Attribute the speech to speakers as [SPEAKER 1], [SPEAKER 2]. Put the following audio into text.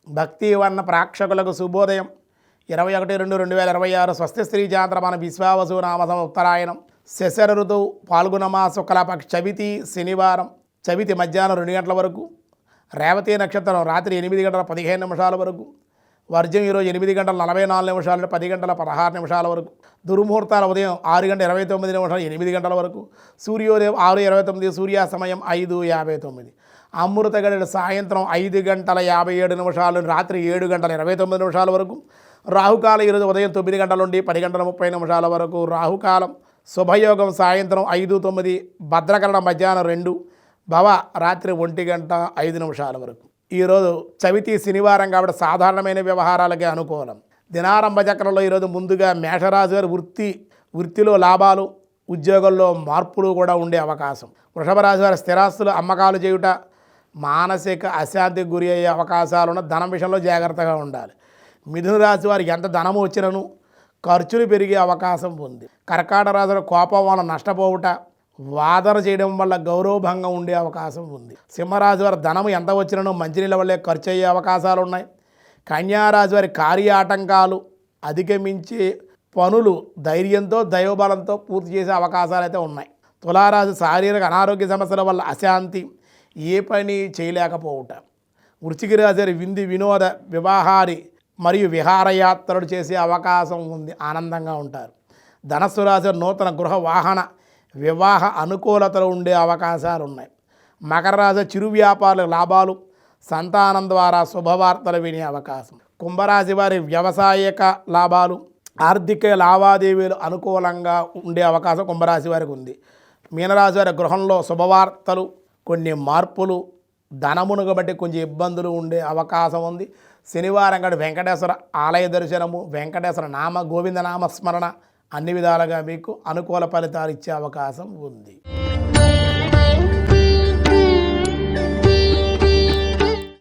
[SPEAKER 1] భక్తి వర్ణ ప్రేక్షకులకు శుభోదయం. 21/2/2026 స్వస్తి శ్రీ చాంద్రమాన విశ్వావసు నామ ఉత్తరాయణం. శశర ఋతువు పాల్గొనమా శుక్లపక్ష చవితి శనివారం. చవితి మధ్యాహ్నం 2 గంటల వరకు. రేవతి నక్షత్రం రాత్రి 8:15 వరకు. వర్జం ఈరోజు 8:44 నుండి 10:16 వరకు. దుర్ముహూర్తాల ఉదయం 6:29 8 గంటల వరకు. సూర్యోదయం 6:29, సూర్యాస్తమయం 5:59. అమృత గడియలు సాయంత్రం 5:57 రాత్రి 7:29 వరకు. రాహుకాలం ఈరోజు ఉదయం 9 గంటల నుండి 10:30 వరకు. రాహుకాలం. శుభయోగం సాయంత్రం 5:09, భద్రకరణ మధ్యాహ్నం 2, భవ రాత్రి 1:05 వరకు. ఈరోజు చవితి శనివారం కాబట్టి సాధారణమైన వ్యవహారాలకే అనుకూలం. దినారంభ చక్రంలో ఈరోజు ముందుగా మేషరాశి వారి వృత్తిలో లాభాలు, ఉద్యోగంలో మార్పులు కూడా ఉండే అవకాశం. వృషభ రాశి వారి స్థిరాస్తులు అమ్మకాలు చేయుట, మానసిక అశాంతికి గురి అయ్యే అవకాశాలున్న ధనం విషయంలో జాగ్రత్తగా ఉండాలి. మిథున రాశి వారికి ఎంత ధనము వచ్చినను ఖర్చులు పెరిగే అవకాశం ఉంది. కర్కాటక రాశి వారి కోపం వల్ల నష్టపోవుట, వాదన చేయడం వల్ల గౌరవభంగం ఉండే అవకాశం ఉంది. సింహరాశి వారి ధనము ఎంత వచ్చినను మంచినీళ్ళ వల్లే ఖర్చు అయ్యే అవకాశాలు ఉన్నాయి. కన్యారాశి వారి కార్య ఆటంకాలు అధిగమించే పనులు ధైర్యంతో దైవబలంతో పూర్తి చేసే అవకాశాలు అయితే ఉన్నాయి. తులారాశి శారీరక అనారోగ్య సమస్యల వల్ల అశాంతి, ఏ పని చేయలేకపోవుట. వృశ్చిక రాశి వారి వినోద వివాహారి మరియు విహారయాత్రలు చేసే అవకాశం ఉంది, ఆనందంగా ఉంటారు. ధనస్సు రాశి వారి నూతన గృహ వాహన వివాహ అనుకూలతలు ఉండే అవకాశాలు ఉన్నాయి. మకర రాశి చిరు వ్యాపారుల లాభాలు, సంతానం ద్వారా శుభవార్తలు వినే అవకాశం. కుంభరాశి వారి వ్యవసాయక లాభాలు, ఆర్థిక లావాదేవీలు అనుకూలంగా ఉండే అవకాశం కుంభరాశి వారికి ఉంది. మీనరాశి వారి గృహంలో శుభవార్తలు, కొన్ని మార్పులు, ధనమును బట్టి కొంచెం ఇబ్బందులు ఉండే అవకాశం ఉంది. శనివారం గడి వెంకటేశ్వర ఆలయ దర్శనము, వెంకటేశ్వర గోవింద నామస్మరణ అన్ని విధాలుగా మీకు అనుకూల ఫలితాలు ఇచ్చే అవకాశం ఉంది.